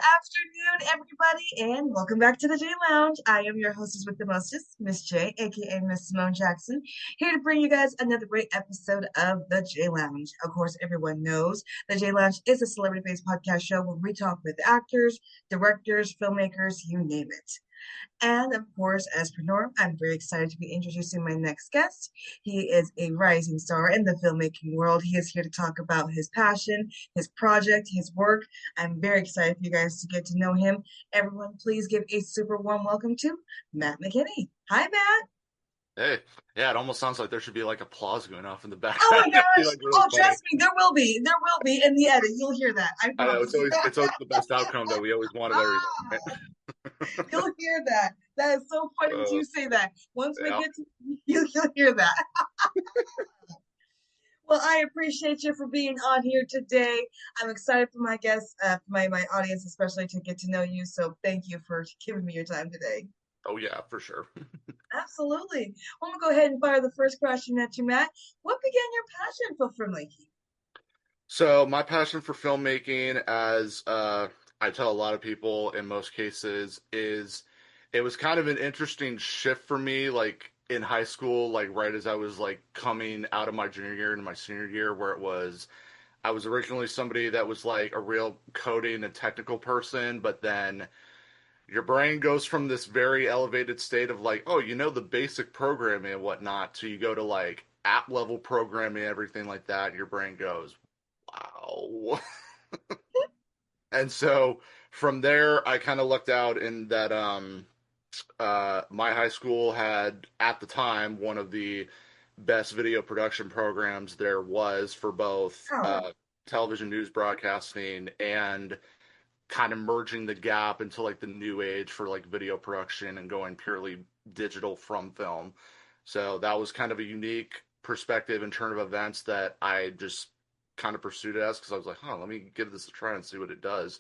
afternoon, everybody, and welcome back to the J Lounge. I am your hostess with the mostest, Miss J, aka Miss Simone Jackson, here to bring you guys another great episode of the J Lounge. Of course, everyone knows the J Lounge is a celebrity-based podcast show where we talk with actors, directors, filmmakers, you name it. And of course, as per norm, I'm very excited to be introducing my next guest. He is a rising star in the filmmaking world. He is here to talk about his passion, his project, his work. I'm very excited for you guys to get to know him. Everyone, please give a super warm welcome to Matt Mckinney. Hi, Matt. Hey, yeah, it almost sounds like there should be like applause going off in the Oh my background. It'd be gosh. like really Oh, funny. trust me, there will be. There will be in the edit. You'll hear that. I I know promise. it's always the best outcome that we always want of everything, right? You'll hear that. That is so funny that Uh, you say that. Once we yeah, get to you'll hear that. Well, I appreciate you for being on here today. I'm excited for my guests, for my audience, especially to get to know you. So thank you for giving me your time today. oh yeah, for sure. Absolutely. Well, I'm gonna go ahead and fire the first question at you, Matt. What began your passion for filmmaking? So my passion for filmmaking, as I tell a lot of people in most cases, is it was kind of an interesting shift for me, like in high school, like right as I was like coming out of my junior year into my senior year, where it was I was originally somebody that was like a real coding and technical person, but then your brain goes from this very elevated state of like, oh, you know, the basic programming and whatnot, to you go to like app level programming, everything like that. And your brain goes, wow. And so from there, I kind of looked out in that my high school had at the time one of the best video production programs there was for both Oh, television news broadcasting and kind of merging the gap into like the new age for like video production and going purely digital from film. So that was kind of a unique perspective and turn of events that I just kind of pursued it as because I was like, huh, let me give this a try and see what it does.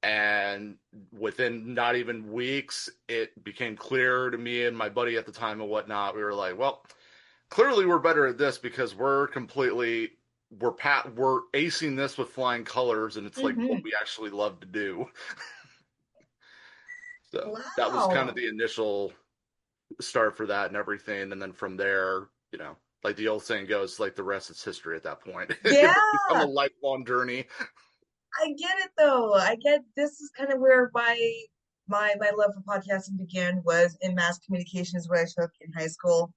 And within not even weeks, it became clear to me and my buddy at the time and whatnot. We were like, well, clearly we're better at this because we're acing this with flying colors, and it's like what hmm. we actually love to do. So that was kind of Wow. the initial start for that and everything, and then from there, like the old saying goes, like the rest is history at that point. It would become a Yeah, lifelong journey. I get it though. I get this is kind of where my love for podcasting began was in mass communications, what I took in high school.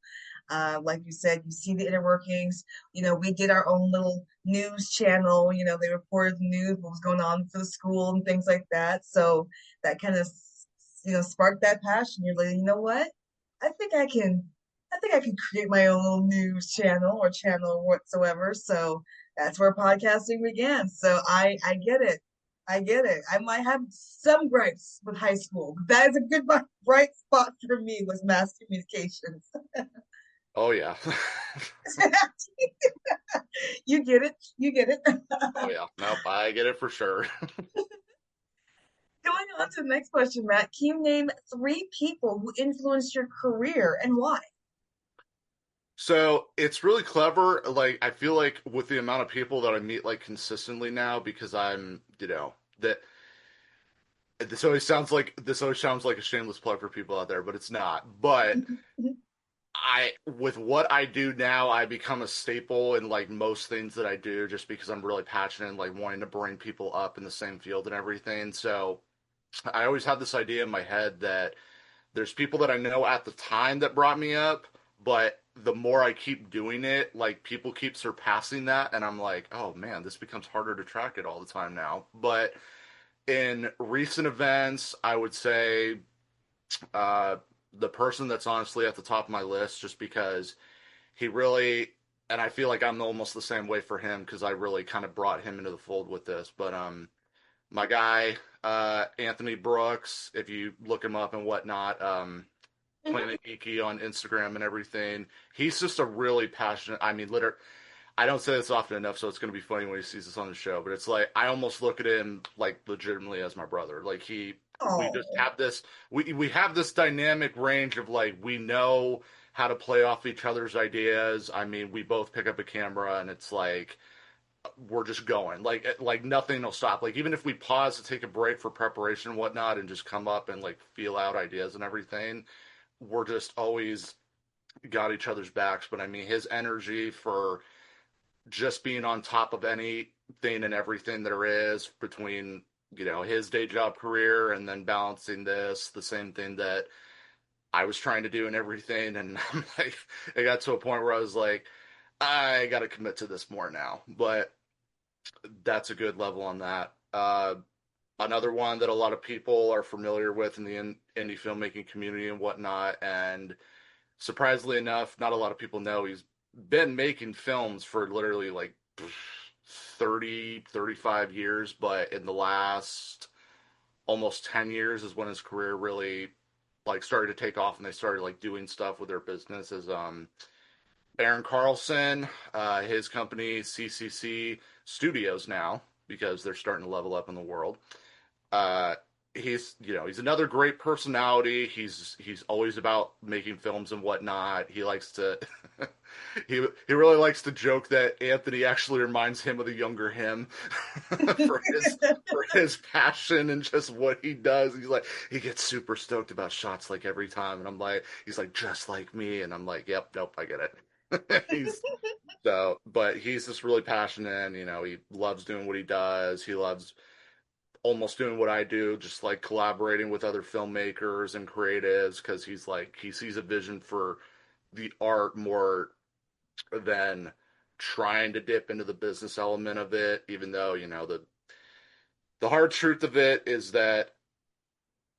Like you said, you see the inner workings. We did our own little news channel. They reported the news, what was going on for the school and things like that. So that kind of, sparked that passion. You're like, you know what? I think I can, I think I can create my own little news channel or channel whatsoever. So that's where podcasting began. So I get it. I get it. I might have some gripes with high school, but that is a good bright spot for me was mass communications. Oh yeah. You get it. You get it. Oh yeah. Nope, I get it for sure. Going on to the next question, Matt. Can you name three people who influenced your career and why? So it's really clever. Like I feel like with the amount of people that I meet like consistently now, because I'm, that this always sounds like a shameless plug for people out there, but it's not. But I with what I do now, I become a staple in like most things that I do just because I'm really passionate and like wanting to bring people up in the same field and everything. So I always had this idea in my head that there's people that I know at the time that brought me up, but the more I keep doing it, like people keep surpassing that, and I'm like, oh man, this becomes harder to track it all the time now. But in recent events, I would say uh, the person that's honestly at the top of my list, just because he really, and I feel like I'm almost the same way for him because I really kind of brought him into the fold with this. But my guy, Anthony Brooks, if you look him up and whatnot, Planet Geeky on Instagram and everything. He's just a really passionate. I mean, literally, I don't say this often enough, so it's going to be funny when he sees this on the show. But it's like I almost look at him like legitimately as my brother. Like we just Oh, have this. We have this dynamic range of like we know how to play off each other's ideas. I mean, we both pick up a camera, and it's like we're just going. Like nothing will stop. Like even if we pause to take a break for preparation and whatnot, and just come up and like feel out ideas and everything, we're just always got each other's backs. But I mean, his energy for just being on top of anything and everything there is between his day job career and then balancing this, the same thing that I was trying to do and everything. And I'm like, it got to a point where I was like, I got to commit to this more now. But that's a good level on that. Another one that a lot of people are familiar with in the indie filmmaking community and whatnot, and surprisingly enough, not a lot of people know he's been making films for literally like 30, 35 years, but in the last almost 10 years is when his career really like started to take off and they started like doing stuff with their business as Aaron Carlson, his company CCC Studios now, because they're starting to level up in the world. Uh, he's another great personality. He's always about making films and whatnot. He likes to he really likes to joke that Anthony actually reminds him of the younger him for his passion and just what he does. He's like he gets super stoked about shots like every time, and I'm like he's like just like me, and I'm like yep, nope, I get it. he's but he's just really passionate. He loves doing what he does. He loves almost doing what I do, just like collaborating with other filmmakers and creatives because he's like he sees a vision for the art more than trying to dip into the business element of it, even though, the hard truth of it is that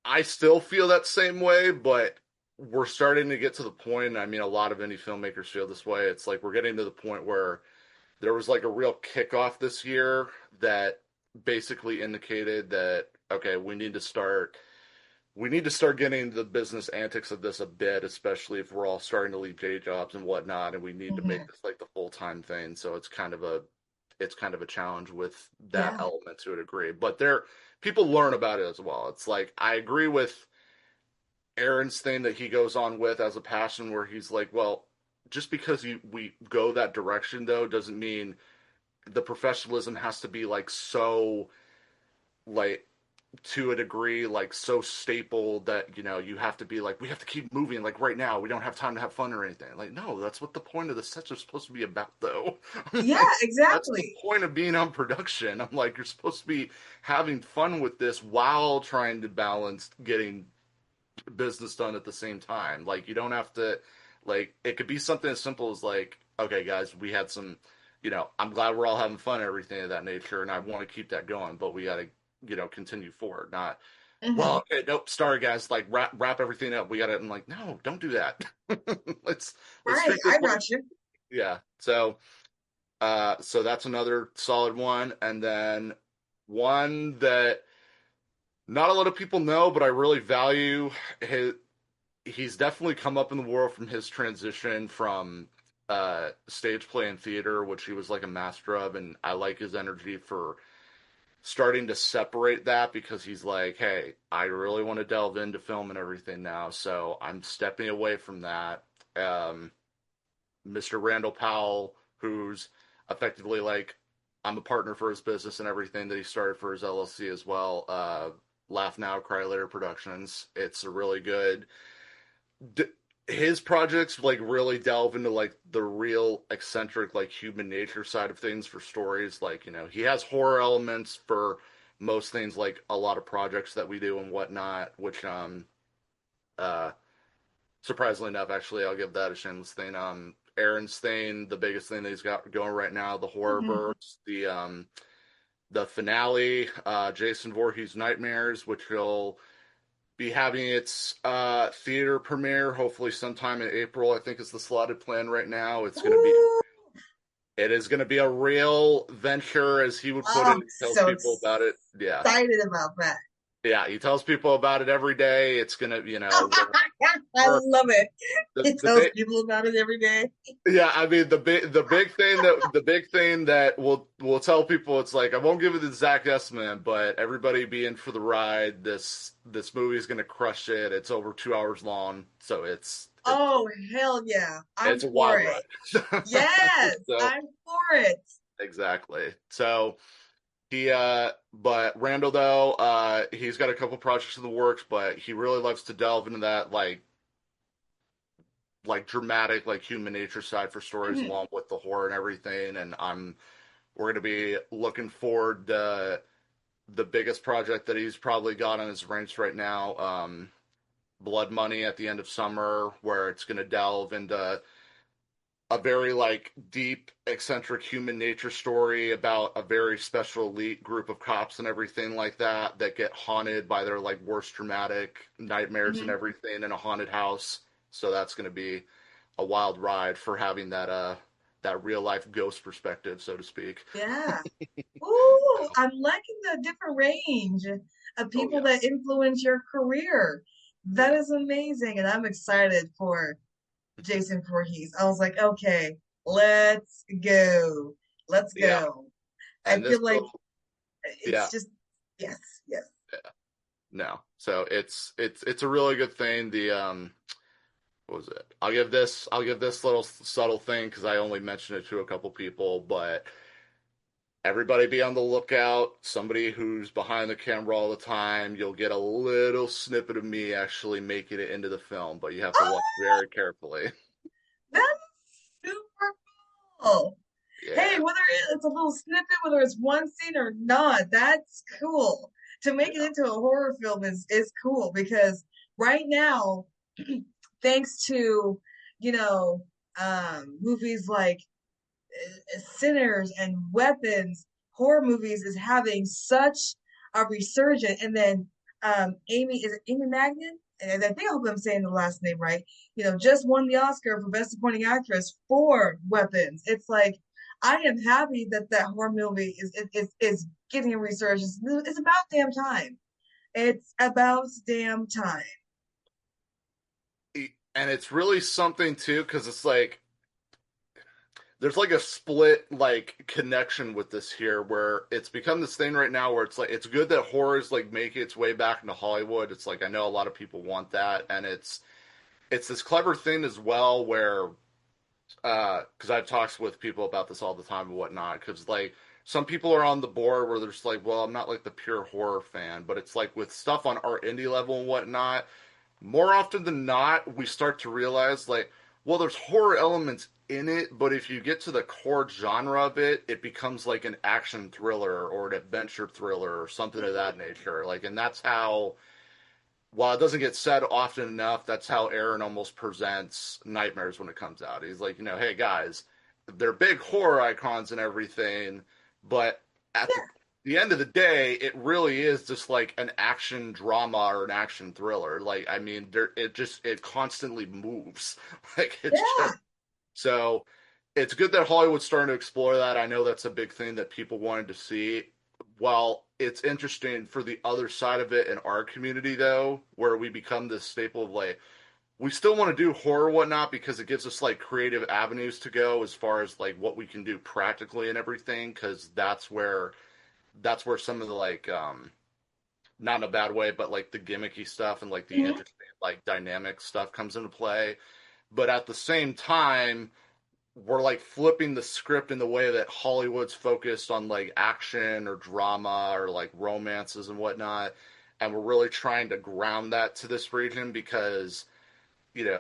I still feel that same way, but we're starting to get to the point, I mean a lot of indie filmmakers feel this way. It's like we're getting to the point where there was like a real kickoff this year that basically indicated that okay, we need to start getting into the business antics of this a bit, especially if we're all starting to leave day jobs and whatnot, and we need to make Mhm. this like the full time thing. So it's kind of a challenge with that Yeah. element to a degree. But people learn about it as well. It's like I agree with Aaron's thing that he goes on with as a passion, where he's like, well, just because we go that direction though doesn't mean the professionalism has to be like so like to a degree like so staple that you have to be like we have to keep moving like right now we don't have time to have fun or anything. Like no, that's what the point of the sets are supposed to be about though. I'm Yeah, like that's the exactly. point of being on production. I'm like you're supposed to be having fun with this while trying to balance getting business done at the same time. Like you don't have to like it could be something as simple as like okay guys, we had some I'm glad we're all having fun and everything of that nature and I want to keep that going, but we got to continue forward, not well, Hmm. okay, nope, sorry guys, like wrap everything up. We got it. I'm like, no, don't do that. let's Right, treat this I like got you. yeah. So that's another solid one. And then one that not a lot of people know, but I really value his he's definitely come up in the world from his transition from stage play and theater, which he was like a master of, and I like his energy for starting to separate that because he's like, hey, I really want to delve into film and everything now, so I'm stepping away from that. Um, Mr. Randall Powell, who's effectively like, I'm a partner for his business and everything that he started for his LLC as well. Laugh Now, Cry Later Productions. It's a really good. D- his projects like really delve into like the real eccentric like human nature side of things for stories like he has horror elements for most things like a lot of projects that we do and whatnot which uh surprisingly enough actually I'll give that a shameless thing. Aaron's thing, the biggest thing that he's got going right now, the horror Hmm. verse, the finale, Jason Voorhees Nightmares, which he'll be having its theater premiere hopefully sometime in April. I think is the slotted plan right now. Ooh, It is gonna be a real venture, as he would put it. oh, He tells so people about it. Yeah, excited about that. yeah. He tells people about it every day. It's gonna, I we're love it. the He the tells big people about it every day. yeah. I mean the big thing that we'll tell people. It's like I won't give it the exact estimate, but everybody be in for the ride. This movie is gonna crush it. It's over 2 hours long, so it's Oh, hell yeah. I'm it's a for wild it. ride. Yes, So I'm for it. exactly. So but Randall though, he's got a couple projects in the works, but he really loves to delve into that like dramatic, like human nature side for stories Mhm. along with the horror and everything. And we're gonna be looking forward to the biggest project that he's probably got on his ranks right now, Blood Money at the end of summer, where it's gonna delve into a very like deep, eccentric human nature story about a very special elite group of cops and everything like that get haunted by their like worst traumatic nightmares and Mhm. everything in a haunted house. So that's going to be a wild ride for having that real life ghost perspective, so to speak. Yeah. Ooh, I'm liking the different range of Oh people yeah, that influence your career. That yeah, is amazing, and I'm excited for Jason Voorhees. I was like, okay, let's go. Let's yeah. go. I And this feel like will, it's yeah, just, yes, yes. yeah, no. So it's a really good thing. What was it? I'll give this little subtle thing because I only mentioned it to a couple people, but everybody be on the lookout. Somebody who's behind the camera all the time. You'll get a little snippet of me actually making it into the film, but you have to watch Oh, very carefully. that's super cool. Hey, Yeah, whether it's a little snippet, whether it's one scene or not, that's cool. To make it yeah. into a horror film is cool because right now, thanks to, you know, movies like Sinners and Weapons, horror movies is having such a resurgence. And then Amy, is it Amy Magnin? And I think I hope I'm saying the last name right. Just won the Oscar for Best Supporting Actress for Weapons. It's like I am happy that that horror movie is getting a resurgence. It's about damn time. It's about damn time. And it's really something too, because it's like there's like a split like connection with this here where it's become this thing right now where it's like it's good that horror is like making its way back into Hollywood. It's like I know a lot of people want that, and it's this clever thing as well where because I've talked with people about this all the time and whatnot. Because like some people are on the board where they're just like, well, I'm not like the pure horror fan, but it's like with stuff on our indie level and whatnot. More often than not, we start to realize like, well, there's horror elements in it, but if you get to the core genre of it, it becomes like an action thriller or an adventure thriller or something of that nature. Like, and that's how while it doesn't get said often enough, that's how Aaron almost presents Nightmares when it comes out. He's like, hey guys, they're big horror icons and everything, but at the end of the day, it really is just like an action drama or an action thriller. Like, I mean, it constantly moves. Like it's just Yeah, so it's good that Hollywood's starting to explore that. I know that's a big thing that people wanted to see. While it's interesting for the other side of it in our community, though, where we become this staple of like, we still want to do horror and whatnot because it gives us like creative avenues to go as far as like what we can do practically and everything. Because that's where some of the like, not in a bad way, but like the gimmicky stuff and like the mhm, interesting like dynamic stuff comes into play. But at the same time, we're like flipping the script in the way that Hollywood's focused on like action or drama or like romances and whatnot. And we're really trying to ground that to this region because, you know,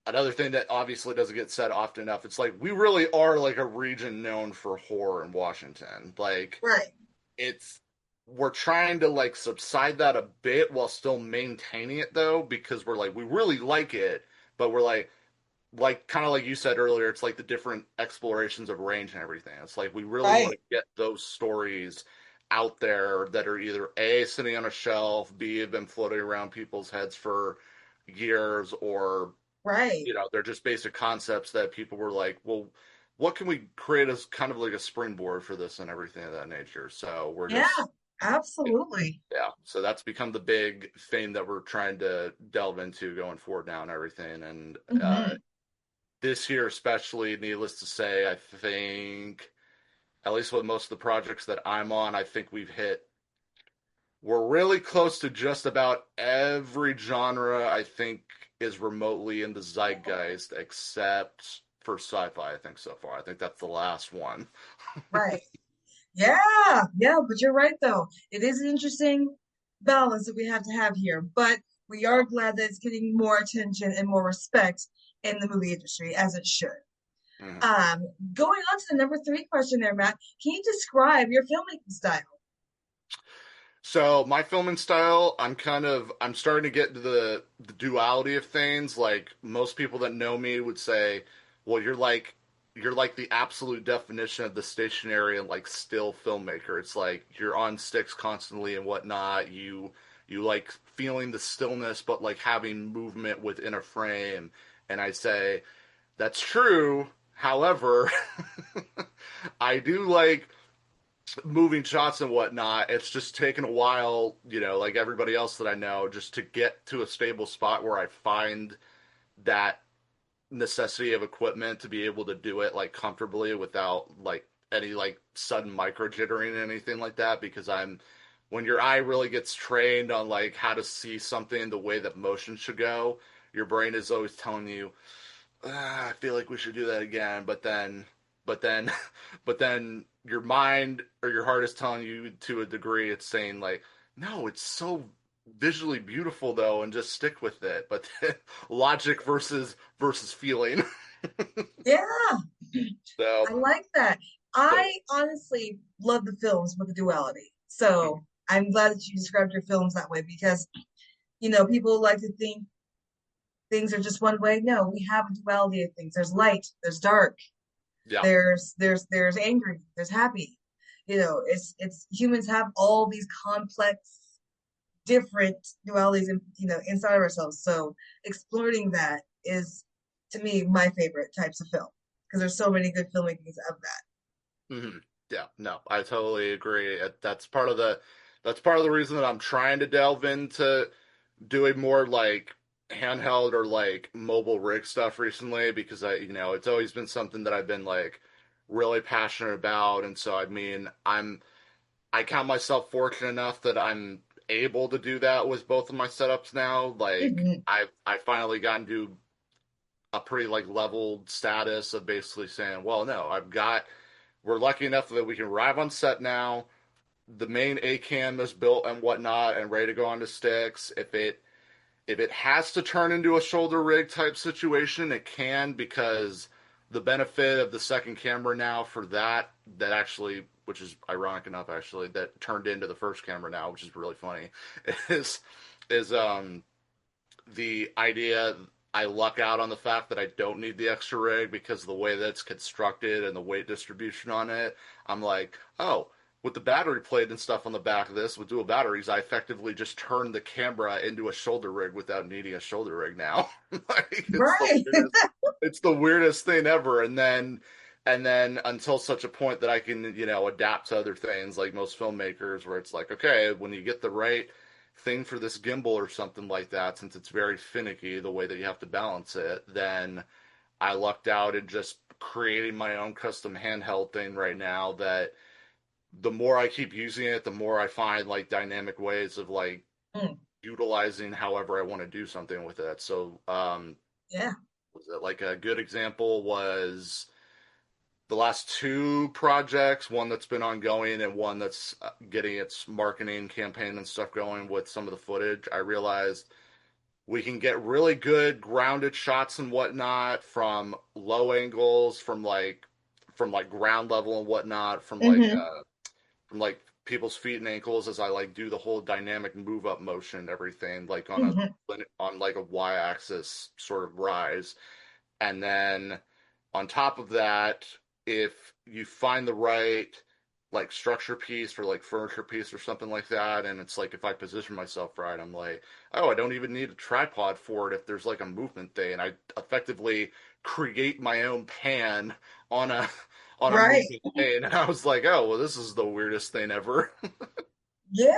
another thing that obviously doesn't get said often enough, it's like we really are like a region known for horror in Washington. Like right. it's we're trying to like subside that a bit while still maintaining it though, because we're like we really like it, but we're like kind of like you said earlier, it's like the different explorations of range and everything. It's like we really want Right, to get those stories out there that are either A, sitting on a shelf, B, have been floating around people's heads for years, or, right. they're just basic concepts that people were like, well, what can we create as kind of like a springboard for this and everything of that nature? So we're Yeah, just, absolutely. yeah. So that's become the big thing that we're trying to delve into going forward now and everything. And Hmm. this year especially, needless to say, I think at least with most of the projects that I'm on, I think we're really close to just about every genre I think is remotely in the zeitgeist except for sci-fi, I think, so far. I think that's the last one. Right. Yeah, yeah, but you're right though. It is an interesting balance that we have to have here, but we are glad that it's getting more attention and more respect in the movie industry, as it should. Mhm. Um, Going on to the number three question there, Matt, can you describe your filmmaking style? So my filming style, I'm starting to get to the duality of things. Like most people that know me would say, well, you're like the absolute definition of the stationary and like still filmmaker. It's like you're on sticks constantly and whatnot. You like feeling the stillness, but like having movement within a frame. And I say that's true. However, I do like moving shots and whatnot. It's just taken a while, like everybody else that I know, just to get to a stable spot where I find that necessity of equipment to be able to do it like comfortably without like any like sudden micro jittering and anything like that. Because when your eye really gets trained on like how to see something the way that motion should go, your brain is always telling you, I feel like we should do that again, but then, but then your mind or your heart is telling you to a degree, it's saying like, no, it's so visually beautiful though, and just stick with it. But then, logic versus feeling. Yeah, So, I like that. so I honestly love the films with the duality. So I'm glad that you described your films that way because, people like to think things are just one way. No, we have a duality of things. There's light, there's dark, yeah. there's angry, there's happy. It's humans have all these complex, different dualities in, inside of ourselves. So exploring that is to me my favorite types of film because there's so many good filmmakings of that. hmm Yeah, no, I totally agree. That's part of the reason that I'm trying to delve into doing more like handheld or like mobile rig stuff recently because it's always been something that I've been like really passionate about. And so, I mean, I count myself fortunate enough that I'm able to do that with both of my setups now. Like, Mhm. I finally gotten to a pretty like leveled status of basically saying, well, no, we're lucky enough that we can arrive on set now. The main A cam is built and whatnot and ready to go onto sticks. If it has to turn into a shoulder rig type situation, it can, because the benefit of the second camera now for that actually, which is ironic enough actually, that turned into the first camera now, which is really funny, is is the idea. I luck out on the fact that I don't need the extra rig because of the way that it's constructed and the weight distribution on it. I'm like, oh, with the battery plate and stuff on the back of this with dual batteries, I effectively just turned the camera into a shoulder rig without needing a shoulder rig now. Like Right. it's the weirdest thing ever. And then until such a point that I can, adapt to other things like most filmmakers where it's like, okay, when you get the right thing for this gimbal or something like that, since it's very finicky the way that you have to balance it, then I lucked out in just creating my own custom handheld thing right now that the more I keep using it, the more I find like dynamic ways of like Mm, utilizing however I want to do something with it. So, yeah. was it like a good example was the last two projects, one that's been ongoing and one that's getting its marketing campaign and stuff going with some of the footage. I realized we can get really good grounded shots and whatnot from low angles, from like ground level and whatnot, Hmm. from like people's feet and ankles as I like do the whole dynamic move up motion and everything, like Hmm. on like a y axis sort of rise. And then on top of that, if you find the right like structure piece or like furniture piece or something like that, and it's like if I position myself right, I'm like, oh, I don't even need a tripod for it if there's like a movement thing. And I effectively create my own pan on a on a Right. moving thing. And I was like, oh, well, this is the weirdest thing ever. Yeah.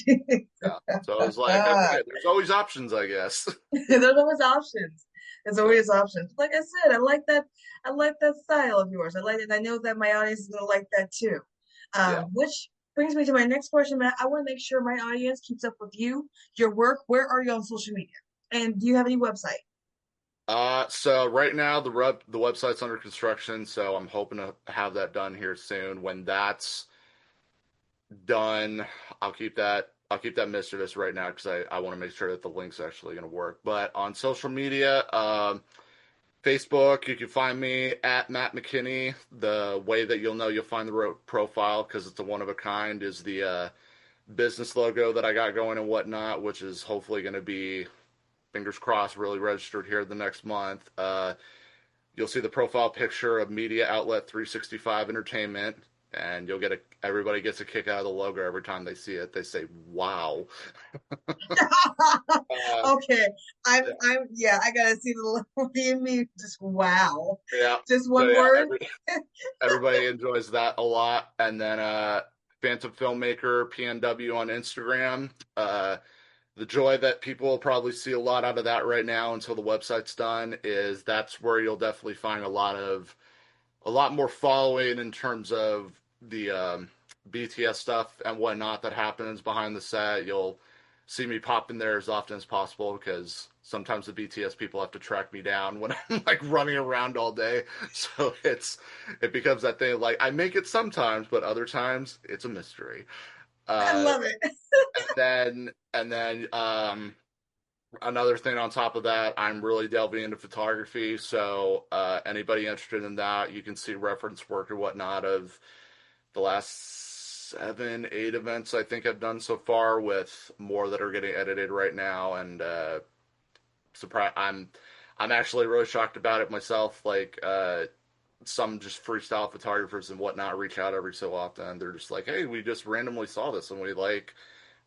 Yeah. So I was like, okay, there's always options, I guess. There's always options. There's So, always options. Like I said, I like that. I like that style of yours. I like it. I know that my audience is gonna like that too. yeah. Which brings me to my next question, Matt. I want to make sure my audience keeps up with you, your work. Where are you on social media? And do you have any website? So right now the website's under construction, so I'm hoping to have that done here soon. When that's done, I'll keep that mischievous right now because I want to make sure that the link's actually going to work. But on social media, Facebook, you can find me at Matt Mckinney. The way that you'll know you'll find the profile because it's a one of a kind is the business logo that I got going and whatnot, which is hopefully going to be fingers crossed really registered here the next month. You'll see the profile picture of Media Outlet 365 Entertainment, and everybody gets a kick out of the logo every time they see it. They say, "Wow." Uh, Okay, yeah, yeah, I gotta see the little me. Just wow, yeah. just So one yeah, word. everybody enjoys that a lot. And then Phantom Filmmaker PNW on Instagram. The joy that people will probably see a lot out of that right now until the website's done is that's where you'll definitely find a lot more following in terms of the BTS stuff and whatnot that happens behind the set. You'll see me pop in there as often as possible because sometimes the BTS people have to track me down when I'm like running around all day. So it becomes that thing like I make it sometimes, but other times it's a mystery. I Uh, love it. and then another thing on top of that, I'm really delving into photography. So anybody interested in that, you can see reference work or whatnot of the last 7, 8 events I think I've done so far, with more that are getting edited right now. And surprise, I'm actually really shocked about it myself. Like some just freestyle photographers and whatnot reach out every so often. They're just like, "Hey, we just randomly saw this and we like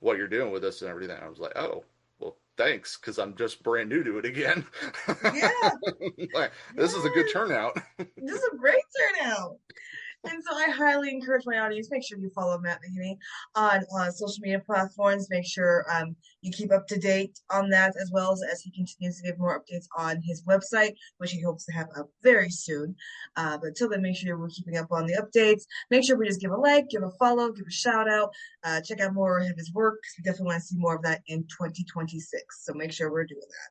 what you're doing with this and everything." I was like, "Oh, well, thanks," because I'm just brand new to it again. Yeah, Like, this is a good yes, turnout. this is a great turnout. And so I highly encourage my audience, make sure you follow Matt Mckinney on social media platforms. Make sure you keep up to date on that as he continues to give more updates on his website, which he hopes to have up very soon. But until then, make sure we're keeping up on the updates. Make sure we just give a like, give a follow, give a shout out, check out more of his work because we definitely want to see more of that in 2026. So make sure we're doing that.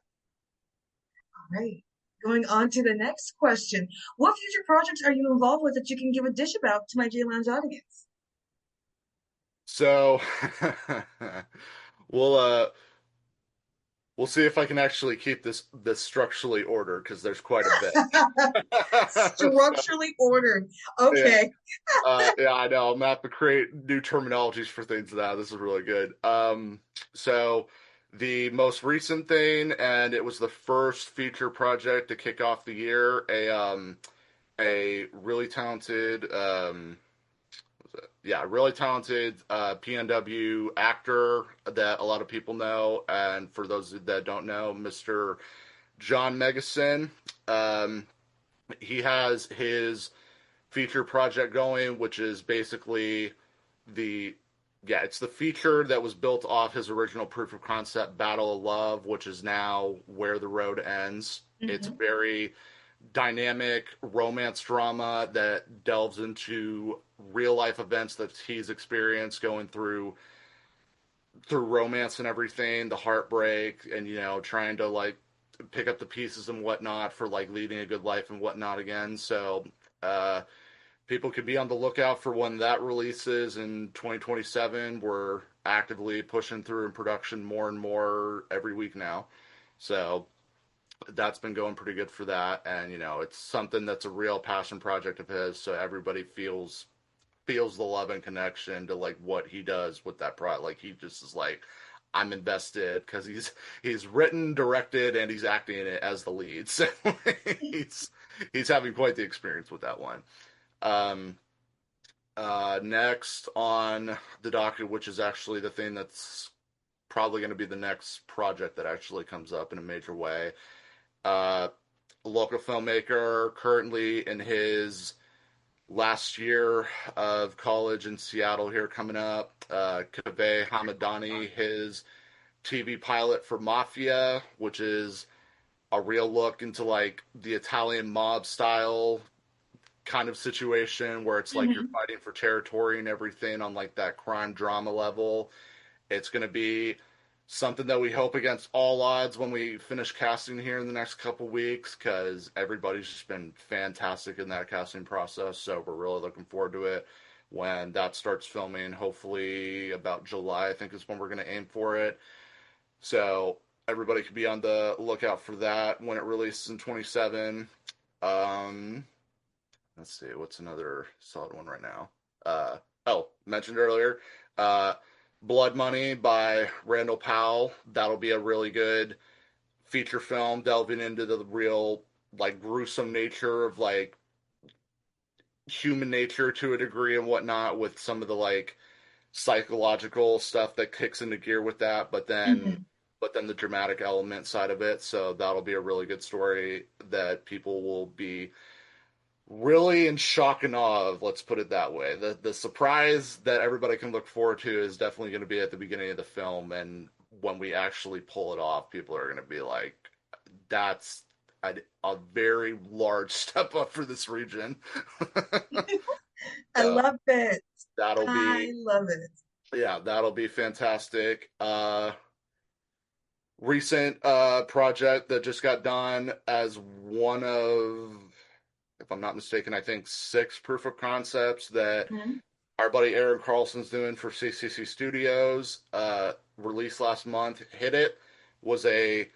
All right. Going on to the next question. What future projects are you involved with that you can give a dish about to my J Lounge audience? So we'll uh we'll see if I can actually keep this structurally ordered because there's quite a bit. So, Structurally ordered. yeah. Okay. Yeah, I know. I'm gonna have to create new terminologies for things now. This is really good. So the most recent thing, and it was the first feature project to kick off the year. A really talented, really talented PNW actor that a lot of people know, and for those that don't know, Mr. John Megison. Um, he has his feature project going, which is basically the it's the feature that was built off his original proof of concept Battle of Love, which is now Where the Road Ends. It's Hmm. very dynamic romance drama that delves into real life events that he's experienced going through romance and everything, the heartbreak, and trying to like pick up the pieces and whatnot for like leading a good life and whatnot again. So uh people could be on the lookout for when that releases in 2027. We're actively pushing through in production more and more every week now. So that's been going pretty good for that. And, it's something that's a real passion project of his. So everybody feels the love and connection to like what he does with that product. Like he just is like, I'm invested because he's written, directed, and he's acting in it as the lead. So he's he's having quite the experience with that one. Um, Next on the docket, which is actually the thing that's probably going to be the next project that actually comes up in a major way. Uh, a local filmmaker currently in his last year of college in Seattle here coming up. Kaveh Hamadani, his TV pilot for Mafia, which is a real look into like the Italian mob style kind of situation where it's like you're Hmm. fighting for territory and everything on like that crime drama level. It's going to be something that we hope against all odds when we finish casting here in the next couple weeks, because everybody's just been fantastic in that casting process. So we're really looking forward to it when that starts filming. Hopefully, about July, I think is when we're going to aim for it. So everybody could be on the lookout for that when it releases in 27. Um, let's see, what's another solid one right now? Mentioned earlier, uh, Blood Money by Randall Powell. That'll be a really good feature film delving into the real, like, gruesome nature of, like, human nature to a degree and whatnot, with some of the, like, psychological stuff that kicks into gear with that, Hmm. but then the dramatic element side of it. So that'll be a really good story that people will be really in shock and awe of, let's put it that way. The surprise that everybody can look forward to is definitely going to be at the beginning of the film, and when we actually pull it off, people are going to be like, that's a very large step up for this region. I So love it. that'll I be, love it. yeah, that'll be fantastic. Recent project that just got done as one of, if I'm not mistaken, I think six proof of concepts that Mhm. our buddy Aaron Carlson's doing for CCC Studios. Released last month. Hit It was a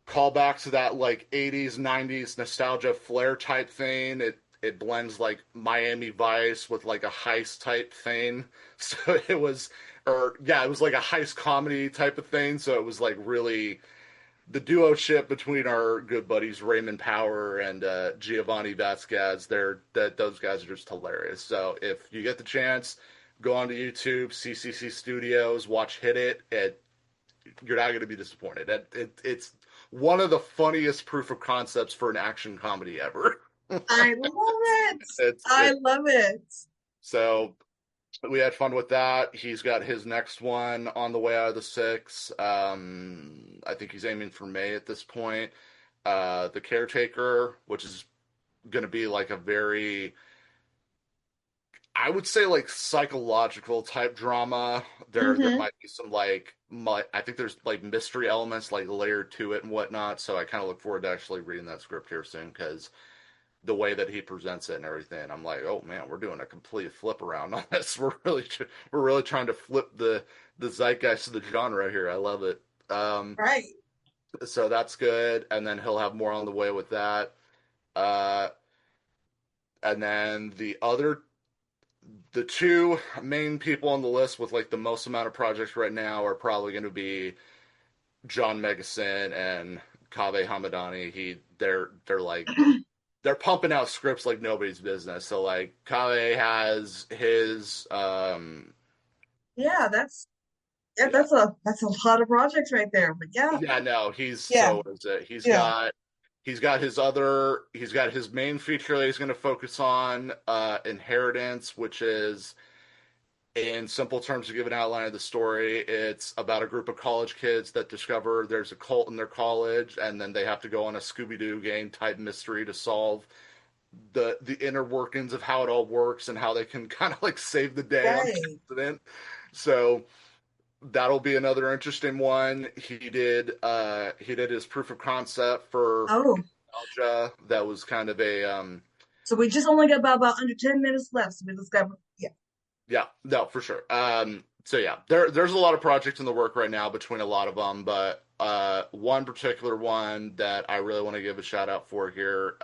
callback to that, like, 80s 90s nostalgia flair type thing. It blends like Miami Vice with like a heist type thing. So it was, or yeah, it was like a heist comedy type of thing. So it was like really the duo ship between our good buddies Raymond Power and Giovanni Vasquez. Those guys are just hilarious. So if you get the chance, go onto YouTube, CCC Studios, watch Hit It. You're not going to be disappointed. It's one of the funniest proof of concepts for an action comedy ever. I love it. it's I it love it. so we had fun with that. He's got his next one on the way out of the six. I think he's aiming for May at this point. The Caretaker, which is going to be like a very, I would say, like, psychological type drama. There Hmm. might be some, like, I think there's like mystery elements like layered to it and whatnot. So I kind of look forward to actually reading that script here soon, because the way that he presents it and everything, I'm like, oh man, we're doing a complete flip around on this. We're really trying to flip the zeitgeist of the genre here. I love it. Um, Right. so that's good, and then he'll have more on the way with that. Uh, and then the two main people on the list with like the most amount of projects right now are probably going to be John Megison and Kaveh Hamadani. They're like, they're pumping out scripts like nobody's business. So like Kaveh has his Yeah, yeah, that's a lot of projects right there. But yeah, yeah, no, he's, yeah, so is it. yeah. He's got his main feature that he's going to focus on, Inheritance, which is, in simple terms, to give an outline of the story, it's about a group of college kids that discover there's a cult in their college, and then they have to go on a Scooby Doo game type mystery to solve the inner workings of how it all works and how they can kind of like save the day on Right. accident. So that'll be another interesting one. He did his proof of concept for Oh, Nostalgia. That was kind of a so we just only got about under 10 minutes left. So we just got, yeah. yeah, no, for sure. So yeah, there's a lot of projects in the work right now between a lot of them, but one particular one that I really want to give a shout out for here.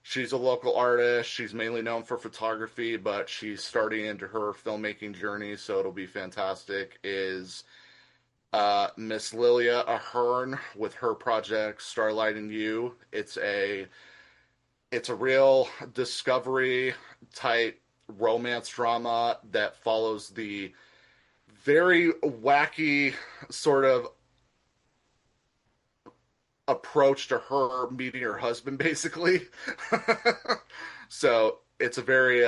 She's a local artist. She's mainly known for photography, but she's starting into her filmmaking journey, so it'll be fantastic. Is Miss Lilia Ahern with her project Starlight and You. It's a real discovery type romance drama that follows the very wacky sort of approach to her meeting her husband, basically. So it's a very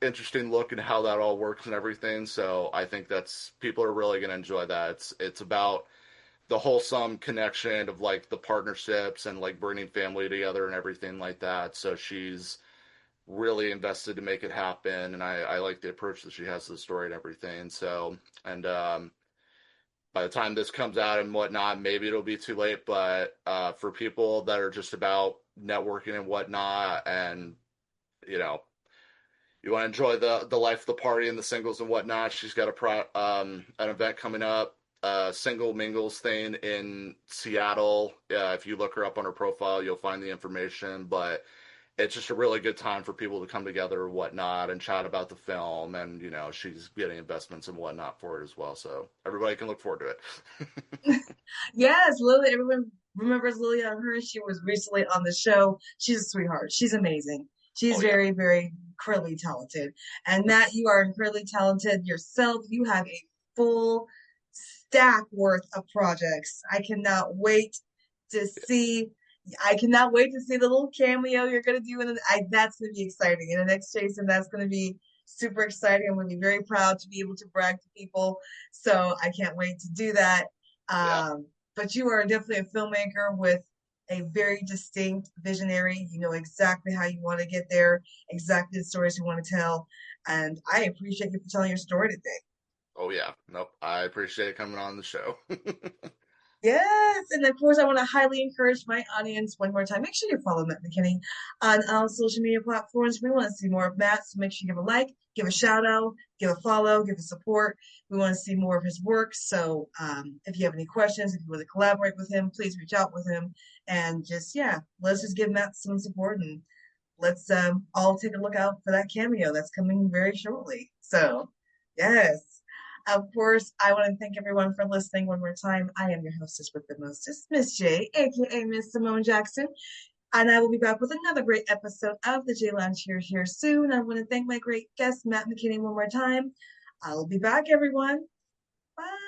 interesting look at how that all works and everything. So I think that's people are really going to enjoy that. It's about the wholesome connection of like the partnerships and like bringing family together and everything like that. So she's really invested to make it happen, and I like the approach that she has to the story and everything. So, and by the time this comes out and whatnot, maybe it'll be too late. But for people that are just about networking and whatnot, and you know, you want to enjoy the life of the party and the singles and whatnot, she's got an event coming up, single mingles thing in Seattle. If you look her up on her profile, you'll find the information. But it's just a really good time for people to come together or whatnot and chat about the film. And, she's getting investments and whatnot for it as well. So everybody can look forward to it. Yes, Lily. Everyone remembers Lily on her. She was recently on the show. She's a sweetheart. She's amazing. She's Oh, yeah. very, very incredibly talented. And Matt, you are incredibly talented yourself. You have a full stack worth of projects. To see. I cannot wait to see the little cameo you're gonna do, and that's gonna be exciting. In the next Jason, that's gonna be super exciting. I'm gonna be very proud to be able to brag to people. So I can't wait to do that. Yeah. But you are definitely a filmmaker with a very distinct visionary. You know exactly how you want to get there, exactly the stories you want to tell. And I appreciate you for telling your story today. Oh, yeah. Nope. I appreciate it coming on the show. Yes, and of course, I want to highly encourage my audience one more time. Make sure you follow Matt Mckinney on all social media platforms. We want to see more of Matt, so make sure you give a like, give a shout out, give a follow, give a support. We want to see more of his work. So, if you have any questions, if you want to collaborate with him, please reach out with him and let's just give Matt some support and let's all take a look out for that cameo that's coming very shortly. So, yes. Of course, I want to thank everyone for listening one more time. I am your hostess with the mostest, Miss J, aka Miss Simone Jackson, and I will be back with another great episode of the J Lounge here soon. I want to thank my great guest, Matt McKinney, one more time. I'll be back, everyone. Bye.